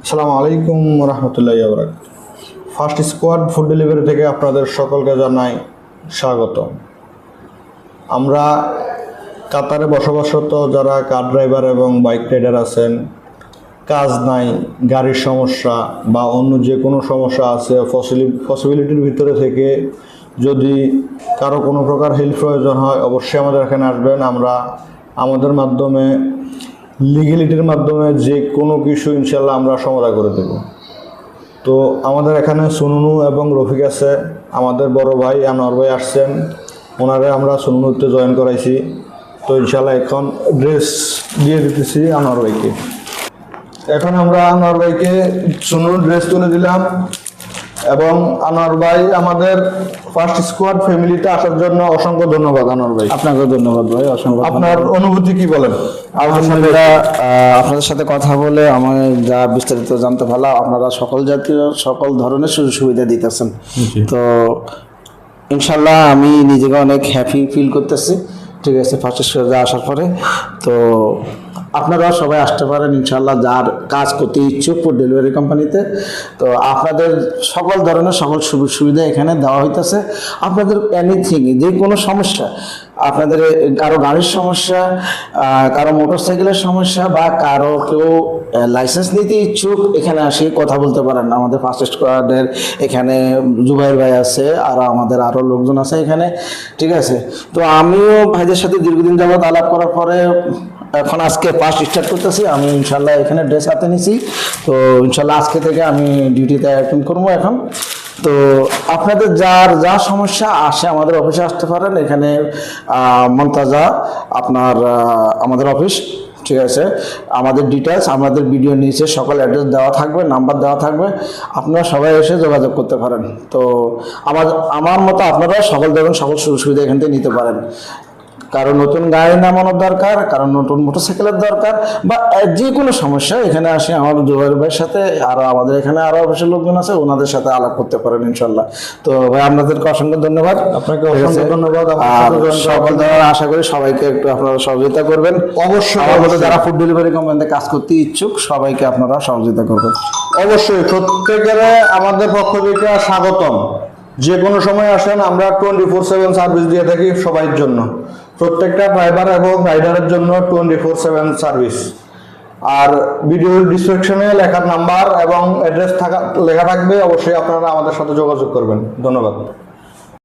আসসালামু আলাইকুম রহমতুল্লাহি ওয়া বারাকাতুহু। ফার্স্ট স্কোয়াড ফুড ডেলিভারি থেকে আপনাদের সকলকে জানাই স্বাগত। আমরা কাতারে বসবাসরত যারা কার ড্রাইভার এবং বাইক রাইডার আছেন, কাজ নাই, গাড়ির সমস্যা বা অন্য যে কোনো সমস্যা আছে, পসিবিলিটির ভিতরে থেকে যদি কারো কোনো প্রকার হেল্প প্রয়োজন হয় অবশ্যই আমাদের এখানে আসবেন। আমরা আমাদের মাধ্যমে লিগ্যালিটির মাধ্যমে যে কোনো কিছু ইনশাল্লাহ আমরা সমাধান করে দেব। তো আমাদের এখানে সুনুনু এবং রফিক আছে, আমাদের বড় ভাই আনোয়ার ভাই আসছেন, ওনারে আমরা সুনুনুতে জয়েন করাইছি। তো ইনশাল্লাহ এখন ড্রেস দিয়ে দিতেছি আনোয়ার ভাইকে। এখন আমরা আনোয়ার ভাইকে সুনুর ড্রেস তুলে দিলাম এবং আনোয়ার ভাই আমাদের ফার্স্ট স্কোয়াড ফ্যামিলিতে আসার জন্য অসংখ্য ধন্যবাদ। আনোয়ার ভাই, আপনাকে ধন্যবাদ ভাই, অসংখ্য। আপনার অনুভূতি কি বলেন? আলহামদুলিল্লাহ, আপনাদের সাথে কথা বলে আমার যা বিস্তারিত জানতে পারলাম, আপনারা সকল জাতীয় সকল ধরনের সুযোগ সুবিধা দিতেছেন। তো ইনশাল্লাহ আমি নিজেকে অনেক হ্যাপি ফিল করতেছি। ঠিক আছে, ফার্স্ট স্কোয়াডে আসার পরে তো আপনারাও সবাই আসতে পারেন ইনশাল্লাহ, যার কাজ করতে ইচ্ছুক ফুড ডেলিভারি কোম্পানিতে। তো আপনাদের সকল ধরনের সকল সুযোগ সুবিধা এখানে দেওয়া হইতেছে। আপনাদের এনিথিং, যে কোনো সমস্যা, আপনাদের কারো গাড়ির সমস্যা, কারো মোটরসাইকেলের সমস্যা বা কারো কেউ লাইসেন্স নিতে ইচ্ছুক, এখানে আসি কথা বলতে পারেন। আমাদের ফার্স্ট স্কোয়াডের এখানে জুবাইর ভাই আছে, আর আমাদের আরও লোকজন আছে এখানে। ঠিক আছে, তো আমিও ভাইদের সাথে দীর্ঘদিন যাবৎ আলাপ করার পরে এখন আজকে ফার্স্ট স্টার্ট করতেছি। আমি ইনশাল্লাহ এখানে ড্রেস হাতে নিছি। তো ইনশাল্লাহ আজকে থেকে আমি ডিউটিতে অ্যাটেন্ড করবো এখন। তো আপনাদের যার যা সমস্যা আসে আমাদের অফিসে আসতে পারেন। এখানে মন্তাজা আপনার আমাদের অফিস। ঠিক আছে, আমাদের ডিটেলস আমাদের ভিডিও নিচে সকল অ্যাড্রেস দেওয়া থাকবে, নাম্বার দেওয়া থাকবে, আপনারা সবাই এসে যোগাযোগ করতে পারেন। তো আমার মতো আপনারাও সকল ধরনের সকল সুযোগ সুবিধা এখান থেকে নিতে পারেন। কারো নতুন গাড়ি নামানোর দরকার, কারো নতুন মোটরসাইকেলের দরকার, বা যে কোনো সমস্যা এখানে আসে আমার জুবাইর ভাইয়ের সাথে, আরও আমাদের এখানে আরও অফিসের লোকজন আছে, ওনাদের সাথে আলাপ করতে পারেন ইনশাল্লাহ। তো ভাই আপনাদেরকে অসংখ্য ধন্যবাদ। আপনাকে অসংখ্য ধন্যবাদ। আর সকল ধরনের আশা করি সবাইকে একটু আপনারা সহযোগিতা করবেন। অবশ্যই আমার মতো যারা ফুড ডেলিভারি কোম্পানিতে কাজ করতে ইচ্ছুক সবাইকে আপনারা সহযোগিতা করবেন। অবশ্যই প্রত্যেকের আমাদের পক্ষ থেকে স্বাগতম। যে কোনো সময় আসেন, আমরা 24/7 সার্ভিস দিয়ে থাকি সবার জন্য, প্রত্যেকটা ড্রাইভার এবং রাইডারের জন্য 24/7 সার্ভিস। আর ভিডিও ডিসক্রিপশনে লেখার নাম্বার এবং অ্যাড্রেস লেখা থাকবে, অবশ্যই আপনারা আমাদের সাথে যোগাযোগ করবেন। ধন্যবাদ।